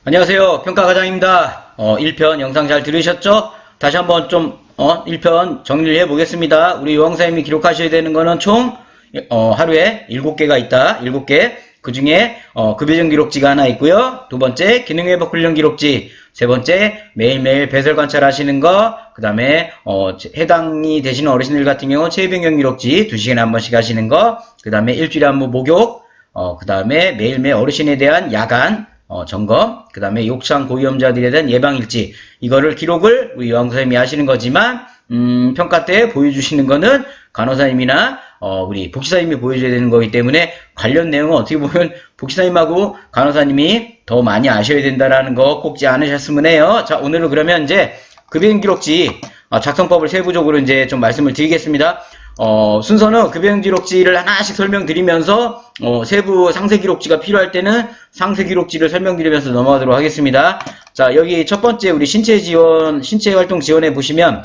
안녕하세요. 평가과장입니다. 1편 영상 잘 들으셨죠? 다시 한번 1편 정리를 해보겠습니다. 우리 요강사님이 기록하셔야 되는 거는 총, 하루에 7개가 있다. 7개. 그 중에, 급여정 기록지가 하나 있고요. 두 번째, 기능회복 훈련 기록지. 세 번째, 매일매일 배설 관찰하시는 거. 그 다음에, 해당이 되시는 어르신들 같은 경우 체위변경 기록지 2시간에 한 번씩 하시는 거. 그 다음에 일주일에 한 번 목욕. 그 다음에 매일매일 어르신에 대한 야간, 점검, 그 다음에 욕창 고위험자들에 대한 예방일지, 이거를 기록을 우리 요양선생님이 하시는 거지만, 평가 때 보여주시는 거는 간호사님이나, 우리 복지사님이 보여줘야 되는 거기 때문에, 관련 내용은 어떻게 보면 복지사님하고 간호사님이 더 많이 아셔야 된다라는 거 꼭지 않으셨으면 해요. 자, 오늘은 그러면 이제 급여기록지, 작성법을 세부적으로 이제 좀 말씀을 드리겠습니다. 순서는 급여기록지를 하나씩 설명드리면서 세부 상세기록지가 필요할 때는 상세기록지를 설명드리면서 넘어가도록 하겠습니다. 자, 여기 첫 번째 우리 신체활동 지원에 보시면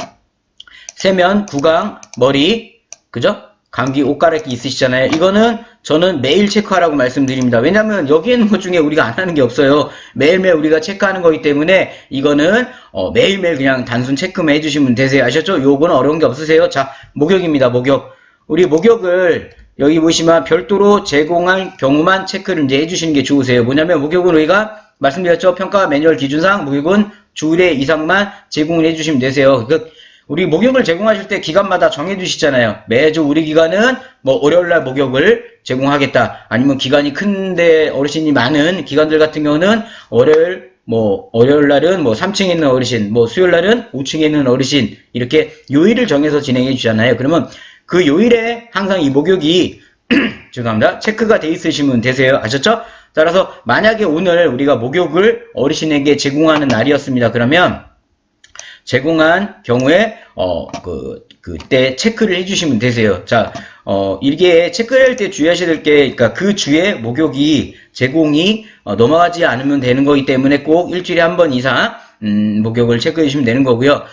세면, 구강, 머리, 그죠? 감기, 옷 갈아입기 있으시잖아요. 이거는 저는 매일 체크하라고 말씀드립니다. 왜냐면 여기에 있는 것 중에 우리가 안 하는 게 없어요. 매일매일 우리가 체크하는 거기 때문에 이거는 매일매일 그냥 단순 체크만 해주시면 되세요. 아셨죠? 요거는 어려운 게 없으세요. 자, 목욕입니다. 목욕. 우리 목욕을 여기 보시면 별도로 제공할 경우만 체크를 이제 해주시는 게 좋으세요. 뭐냐면 목욕은 우리가 말씀드렸죠? 평가 매뉴얼 기준상 목욕은 주 1회 이상만 제공을 해주시면 되세요. 우리 목욕을 제공하실 때 기간마다 정해두시잖아요. 매주 우리 기간은 뭐 월요일날 목욕을 제공하겠다. 아니면 기간이 큰데 어르신이 많은 기간들 같은 경우는 월요일날은 3층에 있는 어르신, 수요일날은 5층에 있는 어르신, 이렇게 요일을 정해서 진행해 주잖아요. 그러면 그 요일에 항상 이 목욕이 죄송합니다. 체크가 돼 있으시면 되세요. 아셨죠? 따라서 만약에 오늘 우리가 목욕을 어르신에게 제공하는 날이었습니다. 그러면 제공한 경우에 그때 체크를 해주시면 되세요. 자, 이게 체크할 때 주의하셔야 될 게, 그러니까 그 주에 목욕이 제공이 넘어가지 않으면 되는 거기 때문에 꼭 일주일에 한 번 이상 목욕을 체크해 주시면 되는 거고요.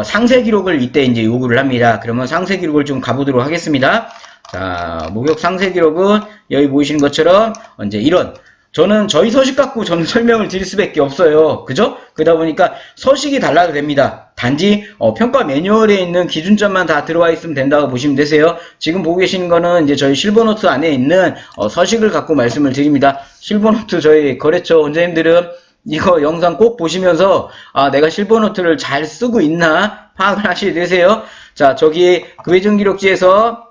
상세 기록을 이때 이제 요구를 합니다. 그러면 상세 기록을 좀 가보도록 하겠습니다. 자, 목욕 상세 기록은 여기 보이시는 것처럼 이제 이런, 저는 저희 서식 갖고 저는 설명을 드릴 수밖에 없어요. 그죠? 그러다 보니까 서식이 달라도 됩니다. 단지 평가 매뉴얼에 있는 기준점만 다 들어와 있으면 된다고 보시면 되세요. 지금 보고 계시는 거는 이제 저희 실버노트 안에 있는 서식을 갖고 말씀을 드립니다. 실버노트 저희 거래처 원장님들은 이거 영상 꼭 보시면서 내가 실버노트를 잘 쓰고 있나 파악을 하셔야 되세요. 자, 저기 급여정 기록지에서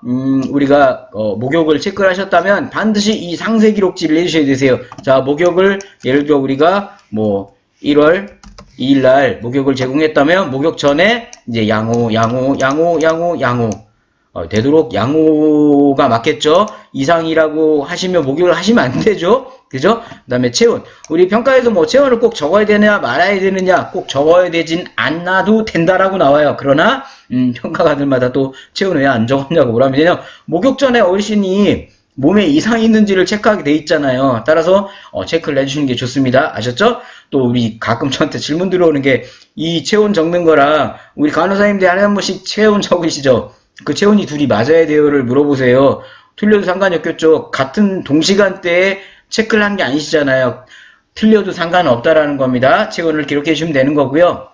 우리가 목욕을 체크를 하셨다면 반드시 이 상세 기록지를 해주셔야 되세요. 자, 목욕을 예를 들어 우리가 1월 2일 날 목욕을 제공했다면 목욕 전에 이제 양호 되도록 양호가 맞겠죠. 이상이라고 하시면 목욕을 하시면 안 되죠. 그죠? 그 다음에 체온. 우리 평가에서 체온을 꼭 적어야 되느냐 말아야 되느냐, 꼭 적어야 되진 않아도 된다라고 나와요. 그러나 평가가들마다 또 체온 왜 안 적었냐고 뭐라면 되냐, 목욕 전에 어르신이 몸에 이상이 있는지를 체크하게 돼 있잖아요. 따라서 체크를 해주시는 게 좋습니다. 아셨죠? 또 우리 가끔 저한테 질문 들어오는 게, 이 체온 적는 거랑 우리 간호사님들 한 번씩 체온 적으시죠? 그 체온이 둘이 맞아야 돼요를 물어보세요. 틀려도 상관이 없겠죠. 같은 동시간대에 체크를 한 게 아니시잖아요. 틀려도 상관없다라는 겁니다. 체온을 기록해 주시면 되는 거고요.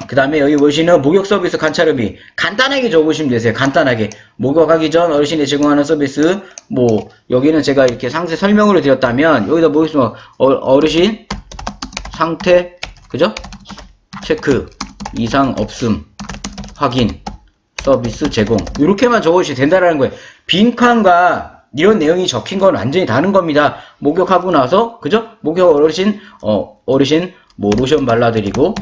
그 다음에 여기 보시는 목욕 서비스 관찰업이 간단하게 적으시면 되세요. 간단하게. 목욕하기 전 어르신이 제공하는 서비스, 여기는 제가 이렇게 상세 설명으로 드렸다면, 여기다 보시면 어르신 상태, 그죠? 체크, 이상 없음, 확인, 서비스 제공, 이렇게만 적으시면 된다라는 거예요. 빈칸과 이런 내용이 적힌 건 완전히 다른 겁니다. 목욕하고 나서, 그죠? 목욕 어르신 로션 발라드리고,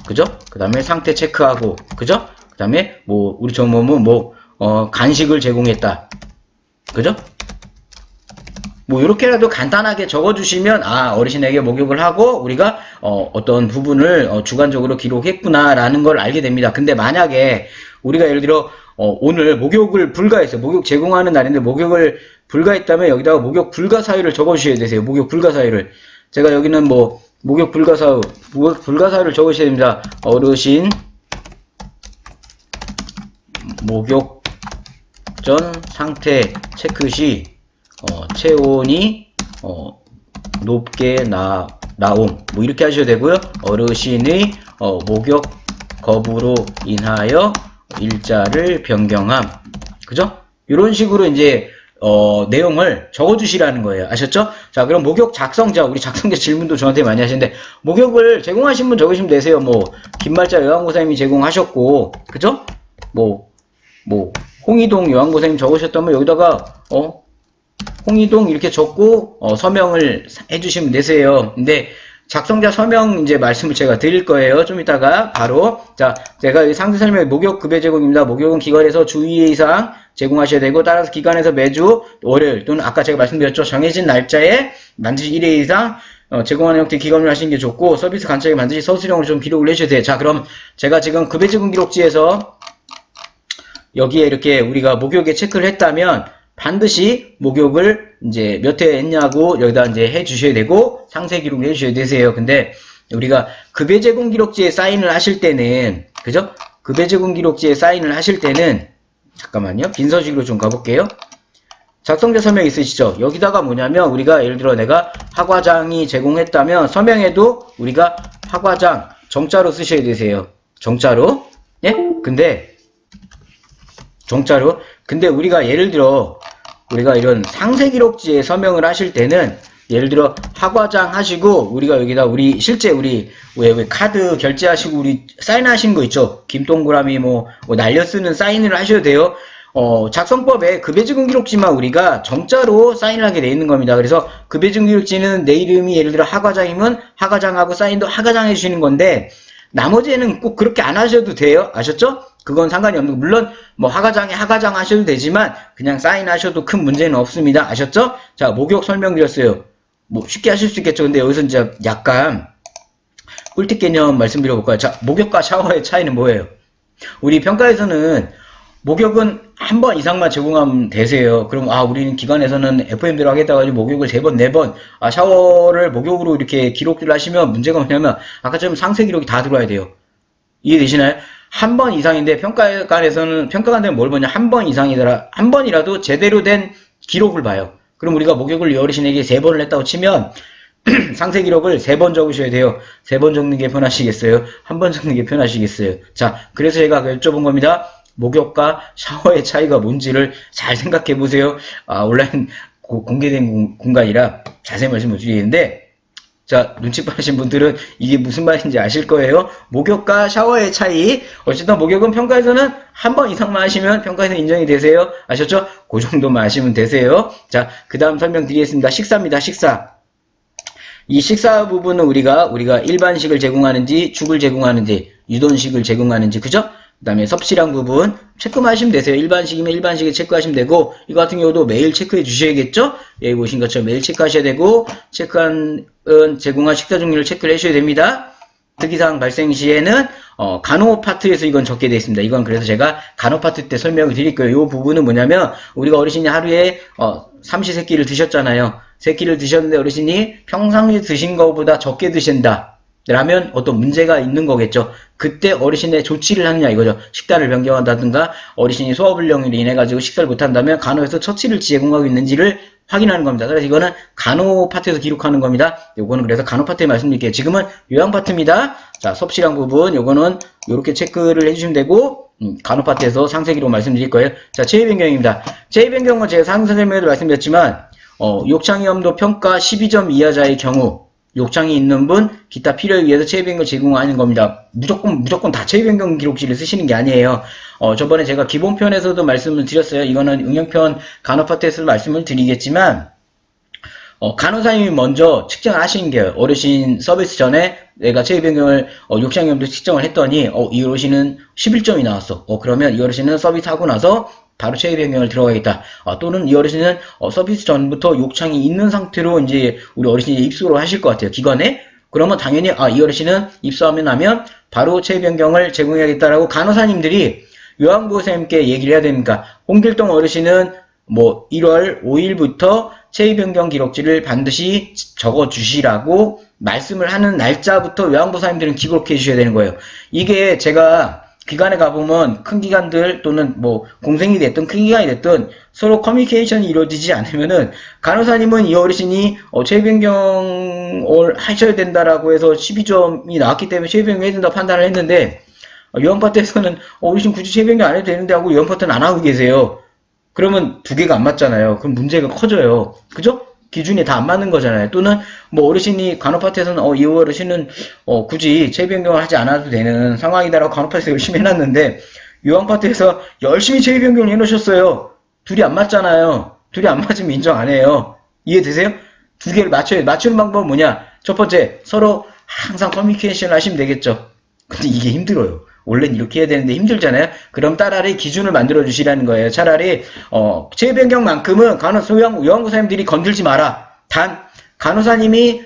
그죠? 그 다음에 상태 체크하고, 그죠? 그 다음에 우리 정모는 간식을 제공했다, 그죠? 이렇게라도 간단하게 적어주시면, 어르신에게 목욕을 하고 우리가 어떤 부분을 주관적으로 기록했구나라는 걸 알게 됩니다. 근데 만약에 우리가 예를 들어 오늘 목욕을 불가했어요. 목욕 제공하는 날인데 목욕을 불가했다면 여기다가 목욕 불가 사유를 적어주셔야 되세요. 목욕 불가 사유를. 제가 여기는 목욕 불가 사유를 적으셔야 됩니다. 어르신 목욕 전 상태 체크 시 체온이 높게 나옴 뭐 이렇게 하셔도 되고요. 어르신의 목욕 거부로 인하여 일자를 변경함. 그죠? 이런 식으로 이제 내용을 적어주시라는 거예요. 아셨죠? 자, 그럼 목욕 작성자, 우리 작성자 질문도 저한테 많이 하시는데, 목욕을 제공하신 분 적으시면 되세요. 뭐, 김말자 요한고사님이 제공하셨고, 그죠? 홍희동 요한고사님 적으셨다면 여기다가, 홍희동 이렇게 적고, 서명을 해주시면 되세요. 근데, 작성자 서명 이제 말씀을 제가 드릴 거예요. 좀 이따가 바로. 자, 제가 상세 설명에 목욕 급여 제공입니다. 목욕은 기관에서 주 2회 이상 제공하셔야 되고, 따라서 기관에서 매주 월요일 또는 아까 제가 말씀드렸죠. 정해진 날짜에 반드시 1회 이상 제공하는 형태의 기관을 하시는 게 좋고, 서비스 간척에 반드시 서술형으로 좀 기록을 해주셔야 돼요. 자, 그럼 제가 지금 급여 제공 기록지에서 여기에 이렇게 우리가 목욕에 체크를 했다면 반드시 목욕을 이제 몇 회 했냐고 여기다 이제 해 주셔야 되고 상세 기록을 해 주셔야 되세요. 근데 우리가 급여 제공 기록지에 사인을 하실 때는, 그죠? 급여 제공 기록지에 사인을 하실 때는, 잠깐만요. 빈서식으로 좀 가볼게요. 작성자 서명 있으시죠? 여기다가 뭐냐면 우리가 예를 들어 내가 하과장이 제공했다면 서명에도 우리가 하과장 정자로 쓰셔야 되세요. 정자로. 예? 근데 정자로. 근데 우리가 예를 들어 우리가 이런 상세 기록지에 서명을 하실 때는 예를 들어 하과장 하시고 우리가 여기다 우리 실제 우리 왜 카드 결제하시고 우리 사인하신 거 있죠? 김동그라미 뭐 날려 쓰는 사인을 하셔도 돼요. 작성법에 급여제공 기록지만 우리가 정자로 사인을 하게 돼 있는 겁니다. 그래서 급여제공 기록지는 내 이름이 예를 들어 하과장이면 하과장하고 사인도 하과장 해주시는 건데 나머지에는 꼭 그렇게 안 하셔도 돼요. 아셨죠? 그건 상관이 없는 거. 물론 뭐 하과장에 하과장 하셔도 되지만 그냥 사인하셔도 큰 문제는 없습니다. 아셨죠? 자, 목욕 설명드렸어요. 뭐 쉽게 하실 수 있겠죠. 근데 여기서 이제 약간 꿀팁 개념 말씀드려볼까요? 자, 목욕과 샤워의 차이는 뭐예요? 우리 평가에서는 목욕은 한 번 이상만 제공하면 되세요. 그럼 우리는 기관에서는 FM대로 하겠다고 해서 목욕을 3번, 4번 샤워를 목욕으로 이렇게 기록들을 하시면 문제가 뭐냐면 아까처럼 상세 기록이 다 들어와야 돼요. 이해되시나요? 한 번 이상인데 평가관에서는 뭘 보냐? 한 번 이상이더라. 한 번이라도 제대로 된 기록을 봐요. 그럼 우리가 목욕을 이 어르신에게 3번을 했다고 치면 상세 기록을 3번 적으셔야 돼요. 3번 적는 게 편하시겠어요? 한 번 적는 게 편하시겠어요? 자, 그래서 제가 여쭤본 겁니다. 목욕과 샤워의 차이가 뭔지를 잘 생각해 보세요. 온라인 공개된 공간이라 자세히 말씀을 드리겠는데, 자, 눈치 빠르신 분들은 이게 무슨 말인지 아실 거예요. 목욕과 샤워의 차이. 어쨌든 목욕은 평가에서는 한 번 이상만 하시면 평가에서 인정이 되세요. 아셨죠? 그 정도만 하시면 되세요. 자, 그 다음 설명드리겠습니다. 식사입니다. 식사. 이 식사 부분은 우리가 일반식을 제공하는지, 죽을 제공하는지, 유돈식을 제공하는지, 그죠? 그 다음에 섭씨랑 부분 체크만 하시면 되세요. 일반식이면 일반식에 체크하시면 되고, 이거 같은 경우도 매일 체크해 주셔야겠죠? 여기 보신 것처럼 매일 체크하셔야 되고, 제공한 식사 종류를 체크를 해주셔야 됩니다. 특이사항 발생 시에는 간호 파트에서 이건 적게 되어 있습니다. 이건 그래서 제가 간호 파트 때 설명을 드릴 거예요. 이 부분은 뭐냐면 우리가 어르신이 하루에 삼시세끼를 드셨잖아요. 세끼를 드셨는데 어르신이 평상시에 드신 것보다 적게 드신다 라면 어떤 문제가 있는 거겠죠. 그때 어르신의 조치를 하느냐 이거죠. 식단을 변경한다든가 어르신이 소화불량으로 인해 가지고 식사를 못한다면 간호에서 처치를 제공하고 있는지를 확인하는 겁니다. 그래서 이거는 간호 파트에서 기록하는 겁니다. 요거는 그래서 간호 파트에 말씀드릴게요. 지금은 요양 파트입니다. 자, 섭씨랑 부분 요거는 요렇게 체크를 해주시면 되고 간호 파트에서 상세 기록 말씀드릴 거예요. 자, 체위 변경입니다. 체위 변경은 제가 상세 설명에도 말씀드렸지만 욕창이 염도 평가 12점 이하자의 경우 욕창이 있는 분, 기타 필요에 의해서 체위 변경을 제공하는 겁니다. 무조건 다 체위 변경 기록지를 쓰시는 게 아니에요. 저번에 제가 기본편에서도 말씀을 드렸어요. 이거는 응용편 간호 파트에서도 말씀을 드리겠지만, 간호사님이 먼저 측정을 하시는 게 어르신 서비스 전에 내가 체위 변경을 욕창이 염도 측정을 했더니, 이 어르신은 11점이 나왔어. 그러면 이 어르신은 서비스하고 나서 바로 체위 변경을 들어가겠다. 또는 이 어르신은 서비스 전부터 욕창이 있는 상태로 이제 우리 어르신이 입소를 하실 것 같아요. 기관에. 그러면 당연히 이 어르신은 입소하면 나면 바로 체위 변경을 제공해야겠다라고 간호사님들이 요양보호사님께 얘기를 해야 됩니까? 홍길동 어르신은 뭐 1월 5일부터 체위 변경 기록지를 반드시 적어 주시라고 말씀을 하는 날짜부터 요양보호사님들은 기록해 주셔야 되는 거예요. 이게 제가 기관에 가보면 큰 기관들 또는 뭐 공생이 됐든 큰 기관이 됐든 서로 커뮤니케이션이 이루어지지 않으면은 간호사님은 이 어르신이 체위 변경을 하셔야 된다라고 해서 12점이 나왔기 때문에 체위 변경해야 된다고 판단을 했는데 요양파트에서는 어르신 굳이 체위 변경 안 해도 되는데 하고 요양파트는 안 하고 계세요. 그러면 두 개가 안 맞잖아요. 그럼 문제가 커져요. 그죠? 기준이 다 안 맞는 거잖아요. 또는 뭐 어르신이 간호파트에서는 이 어르신은 굳이 체위 변경을 하지 않아도 되는 상황이다라고 간호파트에서 열심히 해놨는데 요양파트에서 열심히 체위 변경을 해놓으셨어요. 둘이 안 맞잖아요. 둘이 안 맞으면 인정 안 해요. 이해되세요? 두 개를 맞춰야 맞추는 방법은 뭐냐? 첫 번째, 서로 항상 커뮤니케이션을 하시면 되겠죠. 근데 이게 힘들어요. 원래는 이렇게 해야 되는데 힘들잖아요. 그럼 따라리 기준을 만들어 주시라는 거예요. 차라리 체위 변경만큼은 요양사님들이 건들지 마라. 단 간호사님이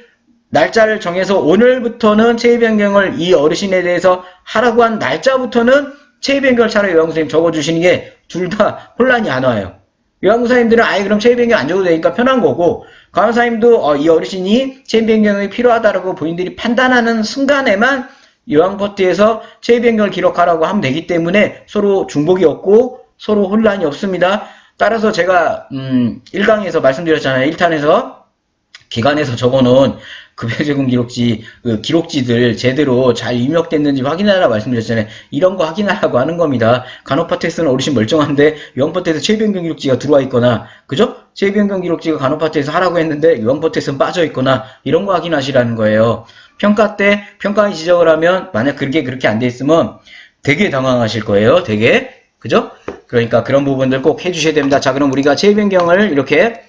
날짜를 정해서 오늘부터는 체위 변경을 이 어르신에 대해서 하라고 한 날짜부터는 체위 변경을 차라리 요양사님 적어주시는 게 둘 다 혼란이 안 와요. 요양사님들은 아예 그럼 체위 변경 안 적어도 되니까 편한 거고, 간호사님도 이 어르신이 체위 변경이 필요하다라고 본인들이 판단하는 순간에만 요양파트에서 체위 변경을 기록하라고 하면 되기 때문에 서로 중복이 없고 서로 혼란이 없습니다. 따라서 제가 1강에서 말씀드렸잖아요. 1탄에서 기관에서 적어놓은 급여제공 기록지, 기록지들 제대로 잘 입력됐는지 확인하라고 말씀드렸잖아요. 이런 거 확인하라고 하는 겁니다. 간호파트에서는 어르신 멀쩡한데 요양파트에서 체위 변경 기록지가 들어와 있거나, 그죠? 체위 변경 기록지가 간호파트에서 하라고 했는데 요양파트에서는 빠져 있거나, 이런 거 확인하시라는 거예요. 평가 때 평가의 지적을 하면 만약 그렇게 안 돼 있으면 되게 당황하실 거예요. 되게. 그죠? 그러니까 그런 부분들 꼭 해주셔야 됩니다. 자, 그럼 우리가 체위 변경을 이렇게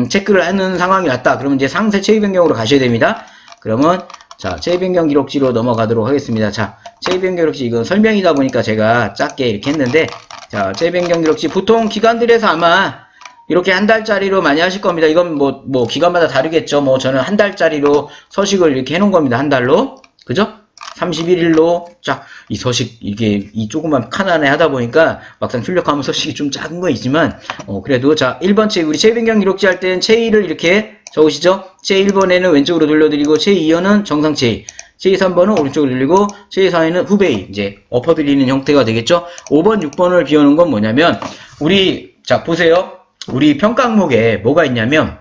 체크를 하는 상황이 왔다. 그러면 이제 상세 체위 변경으로 가셔야 됩니다. 그러면 자, 체위 변경 기록지로 넘어가도록 하겠습니다. 자, 체위 변경 기록지, 이건 설명이다 보니까 제가 작게 이렇게 했는데, 자, 체위 변경 기록지 보통 기관들에서 아마 이렇게 한 달짜리로 많이 하실 겁니다. 이건 뭐 기관마다 다르겠죠. 뭐 저는 한 달짜리로 서식을 이렇게 해놓은 겁니다. 한 달로. 그죠? 31일로 쫙 이 서식, 이게 이 조그만 칸 안에 하다 보니까 막상 출력하면 서식이 좀 작은 거 있지만 그래도 자, 1번 체위, 우리 체위 변경 기록지 할 때는 체위를 이렇게 적으시죠. 체위 1번에는 왼쪽으로 돌려드리고 체위 2번은 정상 체위, 체위 3번은 오른쪽으로 돌리고 체위 4번은 후베이, 이제 엎어드리는 형태가 되겠죠. 5번 6번을 비우는 건 뭐냐면, 우리 자 보세요. 우리 평가 항목에 뭐가 있냐면,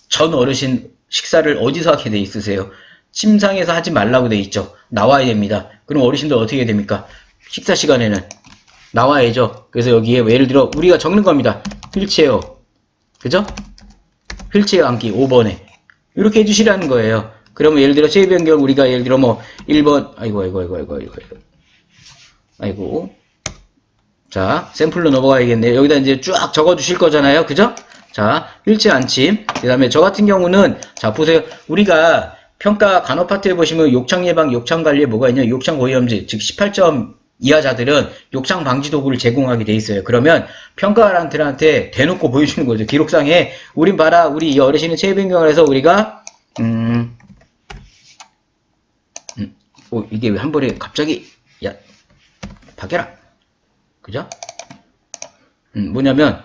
전 어르신 식사를 어디서 하게 돼 있으세요? 침상에서 하지 말라고 돼 있죠. 나와야 됩니다. 그럼 어르신들 어떻게 해야 됩니까? 식사 시간에는 나와야죠. 그래서 여기에 예를 들어 우리가 적는 겁니다. 휠체어, 그죠? 휠체어 앉기 5번에 이렇게 해주시라는 거예요. 그러면 예를 들어 체위 변경, 우리가 예를 들어 뭐 1번, 아이고 자, 샘플로 넘어가야겠네요. 여기다 이제 쫙 적어 주실 거잖아요. 그죠? 자, 휠체어 앉힘. 그 다음에 저 같은 경우는, 자, 보세요. 우리가 평가 간호파트에 보시면 욕창 예방, 욕창 관리에 뭐가 있냐? 욕창 고위험지, 즉 18점 이하자들은 욕창 방지 도구를 제공하게 돼 있어요. 그러면 평가관들한테 대놓고 보여주는 거죠. 기록상에, 우린 봐라, 우리 이 어르신은 체위 변경을 해서 우리가, 이게 왜 한 번에 갑자기, 야, 바뀌어라. 그죠? 뭐냐면,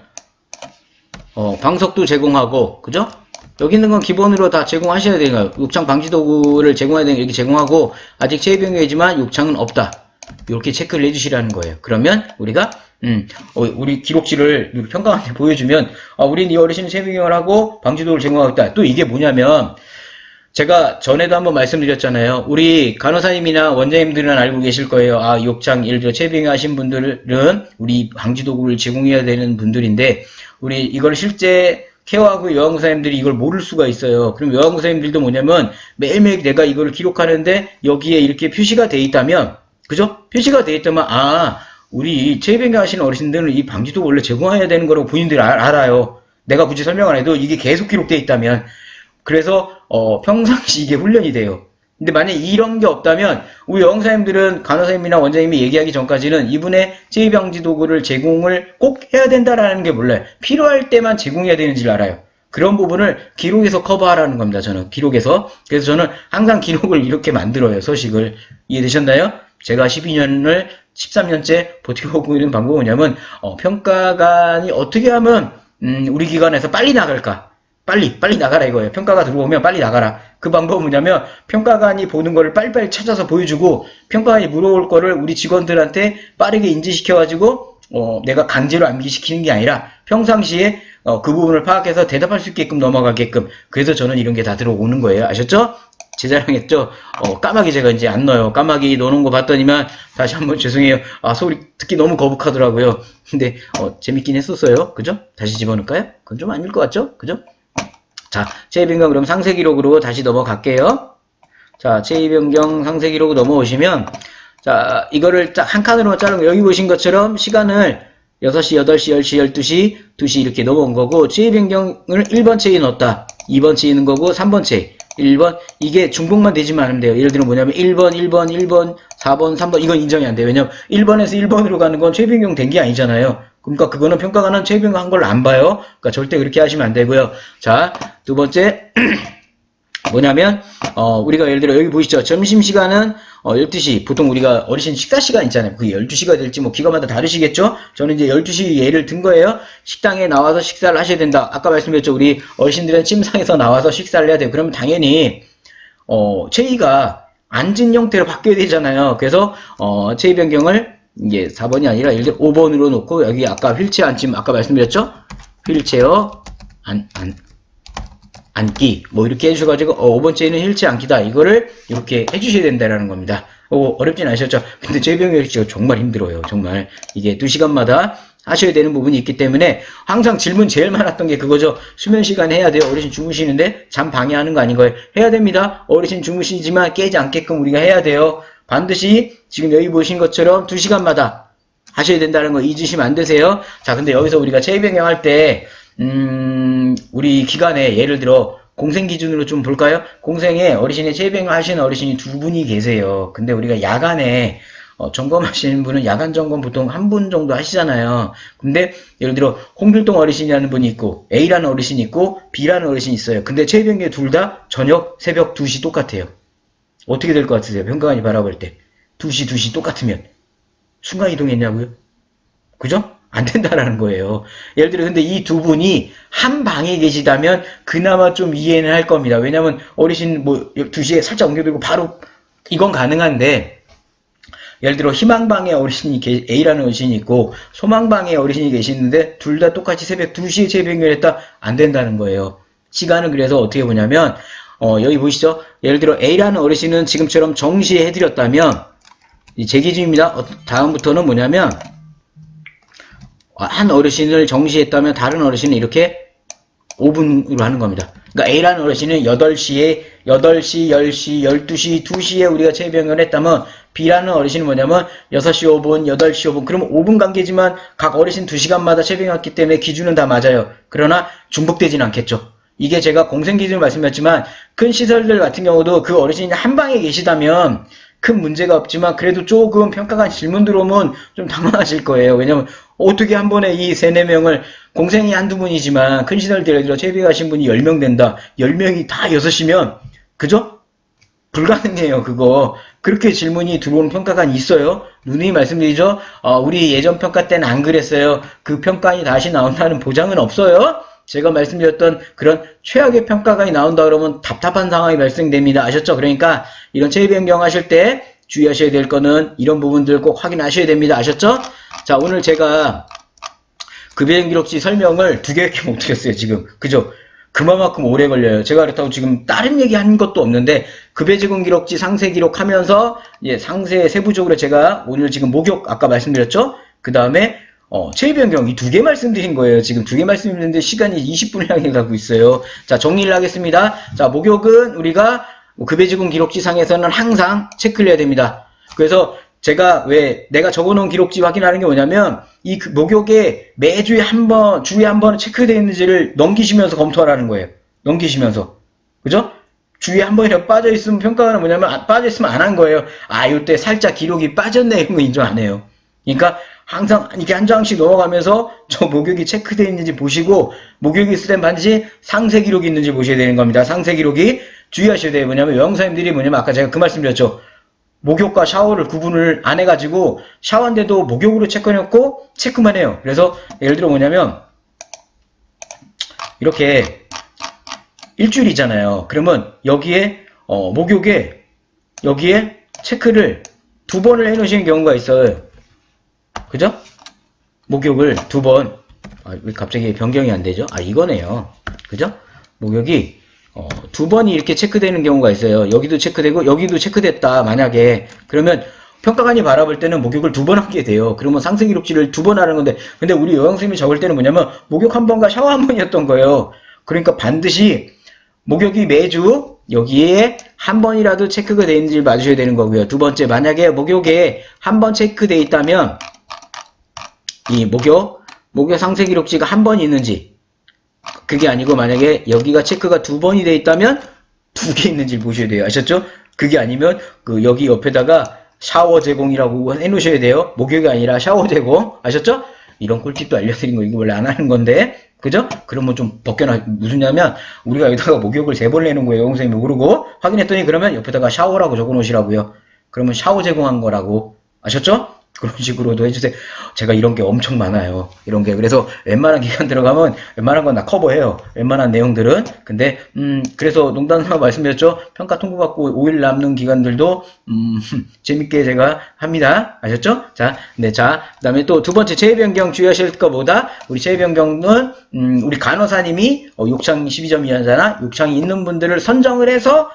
방석도 제공하고, 그죠? 여기 있는 건 기본으로 다 제공하셔야 되는 거예요. 욕창 방지 도구를 제공해야 되는 거 이렇게 제공하고, 아직 체위 변경이지만 욕창은 없다. 이렇게 체크를 해주시라는 거예요. 그러면 우리가, 우리 기록지를 평가한테 보여주면, 우린 이 어르신은 체위 변경을 하고 방지 도구를 제공하고 있다. 또 이게 뭐냐면, 제가 전에도 한번 말씀드렸잖아요. 우리 간호사님이나 원장님들은 알고 계실 거예요. 욕창, 예를 들어 체위 변경 하신 분들은 우리 방지 도구를 제공해야 되는 분들인데, 우리 이걸 실제 케어하고 요양사님들이 이걸 모를 수가 있어요. 그럼 요양사님들도 뭐냐면 매일매일 내가 이걸 기록하는데 여기에 이렇게 표시가 돼 있다면, 그죠? 표시가 돼 있다면, 우리 체위 변경 하시는 어르신들은 이 방지도 원래 제공해야 되는 거라고 본인들이 알아요. 내가 굳이 설명 안 해도 이게 계속 기록돼 있다면. 그래서 평상시 이게 훈련이 돼요. 근데 만약에 이런 게 없다면 우리 요양사님들은 간호사님이나 원장님이 얘기하기 전까지는 이분의 체위 방지 도구를 제공을 꼭 해야 된다라는 게 몰라요. 필요할 때만 제공해야 되는지를 알아요. 그런 부분을 기록에서 커버하라는 겁니다. 저는 기록에서. 그래서 저는 항상 기록을 이렇게 만들어요. 서식을. 이해되셨나요? 제가 13년째 버티고 있는 방법은 뭐냐면 평가관이 어떻게 하면 우리 기관에서 빨리 나갈까? 빨리 나가라 이거예요. 평가가 들어오면 빨리 나가라. 그 방법은 뭐냐면 평가관이 보는 거를 빨리빨리 찾아서 보여주고 평가관이 물어볼 거를 우리 직원들한테 빠르게 인지시켜가지고 내가 강제로 암기시키는 게 아니라 평상시에 그 부분을 파악해서 대답할 수 있게끔 넘어가게끔. 그래서 저는 이런 게 다 들어오는 거예요. 아셨죠? 제 자랑했죠? 까마귀 제가 이제 안 넣어요. 까마귀 넣는 거 봤더니만 다시 한번 죄송해요. 소리 듣기 너무 거북하더라고요. 근데 재밌긴 했었어요. 그죠? 다시 집어넣을까요? 그건 좀 아닐 것 같죠? 그죠? 자, 체위 변경 그럼 상세 기록으로 다시 넘어갈게요. 자, 체위 변경 상세 기록 넘어오시면 자, 이거를 딱 한 칸으로 자르고 여기 보신 것처럼 시간을 6시, 8시, 10시, 12시, 2시 이렇게 넘어온 거고 체위 변경을 1번 체에 넣었다. 2번 체에 넣은 거고 3번 체 1번 이게 중복만 되지만 않으면 돼요. 예를 들어 뭐냐면 1번, 4번, 3번 이건 인정이 안 돼요. 왜냐면 1번에서 1번으로 가는 건 체위 변경 된 게 아니잖아요. 그러니까 그거는 평가관은 체위 변경 한 걸 안 봐요. 그러니까 절대 그렇게 하시면 안 되고요. 자, 두 번째 뭐냐면 우리가 예를 들어 여기 보이시죠? 점심시간은 12시 보통 우리가 어르신 식사시간 있잖아요. 그게 12시가 될지 뭐 기관마다 다르시겠죠? 저는 이제 12시 예를 든 거예요. 식당에 나와서 식사를 하셔야 된다. 아까 말씀드렸죠. 우리 어르신들은 침상에서 나와서 식사를 해야 돼요. 그러면 당연히 체위가 앉은 형태로 바뀌어야 되잖아요. 그래서 체위 변경을 이게 4번이 아니라 예를 들어 5번으로 놓고 여기 아까 휠체어 앉힘 아까 말씀드렸죠? 휠체어 앉기 뭐 이렇게 해주셔가지고 5번째는 휠체어 앉기다 이거를 이렇게 해주셔야 된다라는 겁니다. 어렵진 않으셨죠? 근데 체위 변경이 정말 힘들어요. 정말 이게 2시간마다 하셔야 되는 부분이 있기 때문에 항상 질문 제일 많았던 게 그거죠. 수면 시간 해야 돼요. 어르신 주무시는데 잠 방해하는 거 아닌 거예요. 해야 됩니다. 어르신 주무시지만 깨지 않게끔 우리가 해야 돼요. 반드시 지금 여기 보신 것처럼 2시간마다 하셔야 된다는 거 잊으시면 안 되세요. 자, 근데 여기서 우리가 체위 변경할 때 우리 기관에 예를 들어 공생 기준으로 좀 볼까요? 공생에 어르신의 체위 변경 하시는 어르신이 2분이 계세요. 근데 우리가 야간에 점검하시는 분은 야간 점검 보통 1분 정도 하시잖아요. 근데 예를 들어 홍길동 어르신이라는 분이 있고 A라는 어르신이 있고 B라는 어르신이 있어요. 근데 체위 변경이 둘 다 저녁 새벽 2시 똑같아요. 어떻게 될 것 같으세요? 평가관이 바라볼 때 2시 똑같으면 순간이동했냐고요? 그죠? 안 된다라는 거예요. 예를 들어 근데 이 두 분이 한 방에 계시다면 그나마 좀 이해는 할 겁니다. 왜냐면 어르신 뭐 2시에 살짝 옮겨들고 바로 이건 가능한데 예를 들어 희망방에 어르신이 A라는 어르신이 있고 소망방에 어르신이 계시는데 둘 다 똑같이 새벽 2시에 체위 변경을 했다? 안 된다는 거예요. 시간은 그래서 어떻게 보냐면 여기 보이시죠? 예를 들어 A라는 어르신은 지금처럼 정시에 해드렸다면 제 기준입니다. 다음부터는 뭐냐면 한 어르신을 정시했다면 다른 어르신은 이렇게 5분으로 하는 겁니다. 그러니까 A라는 어르신은 8시, 10시, 12시, 2시에 우리가 체위 변경을 했다면 B라는 어르신은 뭐냐면 6시 5분, 8시 5분 그러면 5분 관계지만 각 어르신 2시간마다 체위 변경했기 때문에 기준은 다 맞아요. 그러나 중복되지는 않겠죠. 이게 제가 공생 기준을 말씀드렸지만 큰 시설들 같은 경우도 그 어르신이 한 방에 계시다면 큰 문제가 없지만 그래도 조금 평가관 질문 들어오면 좀 당황하실 거예요. 왜냐면 어떻게 한 번에 이 3, 4명을 공생이 한두 분이지만 큰 시설들 예를 들어 체위 가신 분이 10명 된다. 10명이 다 6시면 그죠? 불가능해요. 그거. 그렇게 질문이 들어오는 평가관이 있어요. 누누이 말씀드리죠. 우리 예전 평가 때는 안 그랬어요. 그 평가관이 다시 나온다는 보장은 없어요. 제가 말씀드렸던 그런 최악의 평가관이 나온다 그러면 답답한 상황이 발생됩니다. 아셨죠? 그러니까 이런 체위 변경 하실 때 주의하셔야 될 거는 이런 부분들 꼭 확인하셔야 됩니다. 아셨죠? 자, 오늘 제가 급여행 기록지 설명을 2개밖에 못 드렸어요. 지금. 그죠? 그만큼 오래 걸려요. 제가 그렇다고 지금 다른 얘기 한 것도 없는데 급여지급 기록지 상세 기록하면서 상세 세부적으로 제가 오늘 지금 목욕 아까 말씀드렸죠? 그 다음에 체위 변경 이 2개 말씀드린 거예요. 지금 2개 말씀드렸는데 시간이 20분을 향해 가고 있어요. 자, 정리를 하겠습니다. 자, 목욕은 우리가 급여지급 기록지 상에서는 항상 체크를 해야 됩니다. 그래서 제가 왜 내가 적어놓은 기록지 확인하는 게 뭐냐면 이 목욕에 매주에 한 번, 주에 한 번 체크되어 있는지를 넘기시면서 검토하라는 거예요. 넘기시면서. 그죠? 주에 한 번이라도 빠져있으면 평가하는 뭐냐면 빠져있으면 안 한 거예요. 이때 살짝 기록이 빠졌네 이런 거 인정 안 해요. 그러니까 항상 이렇게 한 장씩 넘어가면서 저 목욕이 체크되어 있는지 보시고 목욕이 있을 땐 반드시 상세 기록이 있는지 보셔야 되는 겁니다. 상세 기록이 주의하셔야 돼요. 뭐냐면 여행사님들이 뭐냐면 아까 제가 그 말씀드렸죠. 목욕과 샤워를 구분을 안 해가지고 샤워인데도 목욕으로 체크해놓고 체크만 해요. 그래서 예를 들어 뭐냐면 이렇게 일주일이잖아요. 그러면 여기에 목욕에 여기에 체크를 2번을 해놓으시는 경우가 있어요. 그죠? 목욕을 2번. 왜 갑자기 변경이 안 되죠? 이거네요. 그죠? 목욕이 2번이 이렇게 체크되는 경우가 있어요. 여기도 체크되고 여기도 체크됐다. 만약에 그러면 평가관이 바라볼 때는 목욕을 2번 하게 돼요. 그러면 상세 기록지를 2번 하는 건데, 근데 우리 요양선생님이 적을 때는 뭐냐면 목욕 1번과 샤워 1번이었던 거예요. 그러니까 반드시 목욕이 매주 여기에 1번이라도 체크가 되어 있는지 봐주셔야 되는 거고요. 두 번째, 만약에 목욕에 1번 체크되어 있다면 이 목욕 상세 기록지가 1번이 있는지, 그게 아니고 만약에 여기가 체크가 2번이 되어 있다면 2개 있는지 보셔야 돼요. 아셨죠? 그게 아니면 여기 옆에다가 샤워 제공이라고 해놓으셔야 돼요. 목욕이 아니라 샤워 제공. 아셨죠? 이런 꿀팁도 알려드린 거 이거 원래 안 하는 건데, 그죠? 그러면 좀 무슨냐면 우리가 여기다가 목욕을 3번 내는 거예요. 선생님이 모르고 확인했더니 그러면 옆에다가 샤워라고 적어 놓으시라고요. 그러면 샤워 제공한 거라고. 아셨죠? 그런 식으로도 해주세요. 제가 이런 게 엄청 많아요. 이런 게. 그래서 웬만한 기간 들어가면 웬만한 건 다 커버해요. 웬만한 내용들은. 근데 그래서 농담삼아 말씀드렸죠. 평가 통보받고 5일 남는 기간들도 재밌게 제가 합니다. 아셨죠? 자, 네, 자, 그다음에 또 두 번째 체외 변경 주의하실 것보다 우리 체외 변경은 우리 간호사님이 욕창 12점 이하잖아. 욕창이 있는 분들을 선정을 해서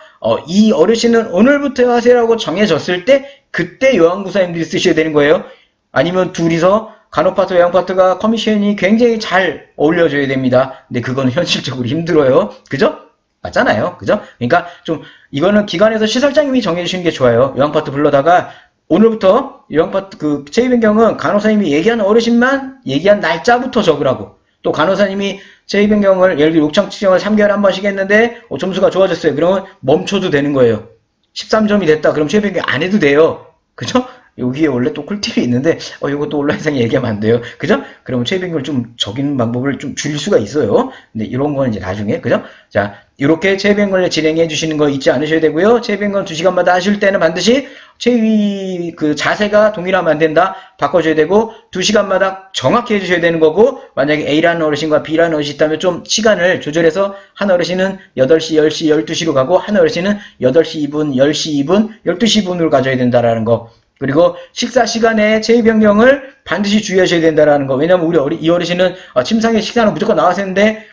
이 어르신은 오늘부터 하세요라고 정해졌을 때 그때 요양부사님들이 쓰셔야 되는 거예요. 아니면 둘이서 간호파트, 요양파트가 커미션이 굉장히 잘 어울려줘야 됩니다. 근데 그거는 현실적으로 힘들어요. 그죠? 맞잖아요. 그죠? 그러니까 좀 이거는 기관에서 시설장님이 정해주시는 게 좋아요. 요양파트 불러다가 오늘부터 요양파트 체외 변경은 간호사님이 얘기한 어르신만 얘기한 날짜부터 적으라고. 또 간호사님이 체외 변경을 예를 들어 욕창 측정을 3개월에 한 번씩 했는데 점수가 좋아졌어요. 그러면 멈춰도 되는 거예요. 13점이 됐다. 그럼 체외 변경 안 해도 돼요. 그죠? 여기에 원래 또 꿀팁이 있는데 이거 또 온라인상에 얘기하면 안 돼요. 그죠? 그러면 체외 변경을 좀 적이는 방법을 좀 줄일 수가 있어요. 근데 이런 거는 이제 나중에. 그죠? 자, 이렇게 체외 변경을 진행해 주시는 거 잊지 않으셔야 되고요. 체외 변경 2시간마다 하실 때는 반드시 체위 자세가 동일하면 안 된다. 바꿔줘야 되고 2시간마다 정확히 해주셔야 되는 거고, 만약에 A라는 어르신과 B라는 어르신이 있다면 좀 시간을 조절해서 한 어르신은 8시, 10시, 12시로 가고 한 어르신은 8시 2분, 10시 2분, 12시 2분으로 가져야 된다라는 거. 그리고 식사 시간에 체위 변경을 반드시 주의하셔야 된다라는 거. 왜냐면 이 어르신은 침상에 식사는 무조건 나와서 했는데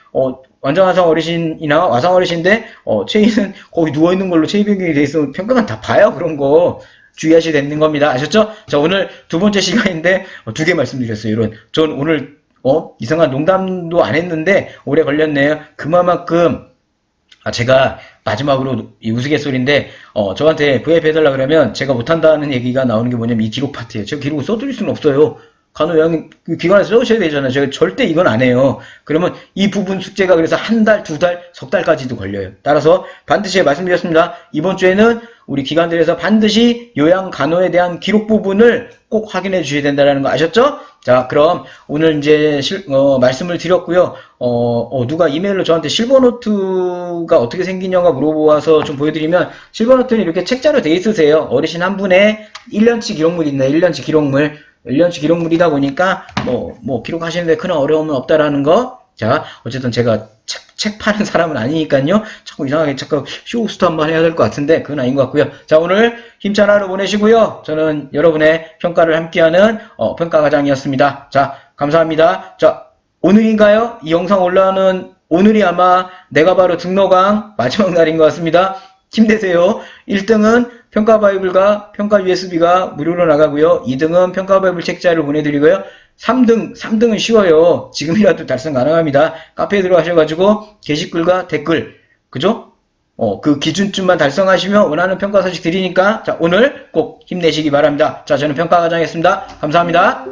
완전화상 어르신이나 와상 어르신인데 체위는 거기 누워있는 걸로 체위 변경이 돼 있으면 평가관 다 봐요. 그런 거 주의하셔야 되는 겁니다. 아셨죠? 자, 오늘 두 번째 시간인데 2개 말씀드렸어요. 이런 전 오늘 이상한 농담도 안 했는데 오래 걸렸네요. 그만큼 제가 마지막으로 이 우스갯소리인데 저한테 VF 해달라 그러면 제가 못한다는 얘기가 나오는 게 뭐냐면 이 기록 파트예요. 제가 기록을 써드릴 수는 없어요. 간호요양 기관에서 써주셔야 되잖아요. 제가 절대 이건 안 해요. 그러면 이 부분 숙제가 그래서 1달, 2달, 석 달까지도 걸려요. 따라서 반드시 말씀드렸습니다. 이번 주에는 우리 기관들에서 반드시 요양 간호에 대한 기록 부분을 꼭 확인해 주셔야 된다는 거 아셨죠? 자, 그럼 오늘 이제 말씀을 드렸고요. 누가 이메일로 저한테 실버노트가 어떻게 생기냐가 물어보아서 좀 보여드리면, 실버노트는 이렇게 책자로 돼 있으세요. 어르신 한 분의 1년치 기록물이 있네. 1년치 기록물. 1년치 기록물이다 보니까 기록하시는데 큰 어려움은 없다라는 거. 자, 어쨌든 제가 책 파는 사람은 아니니까요. 자꾸 이상하게 자꾸 쇼호스트 한번 해야 될 것 같은데 그건 아닌 것 같고요. 자, 오늘 힘찬 하루 보내시고요. 저는 여러분의 평가를 함께하는 평가과장이었습니다. 자, 감사합니다. 자, 오늘인가요? 이 영상 올라오는 오늘이 아마 내가 바로 등록왕 마지막 날인 것 같습니다. 힘내세요. 1등은 평가 바이블과 평가 USB가 무료로 나가고요. 2등은 평가 바이블 책자를 보내드리고요. 3등은 쉬워요. 지금이라도 달성 가능합니다. 카페에 들어가셔가지고 게시글과 댓글, 그죠? 그 기준쯤만 달성하시면 원하는 평가 소식 드리니까, 자, 오늘 꼭 힘내시기 바랍니다. 자, 저는 평가과장이었습니다. 감사합니다.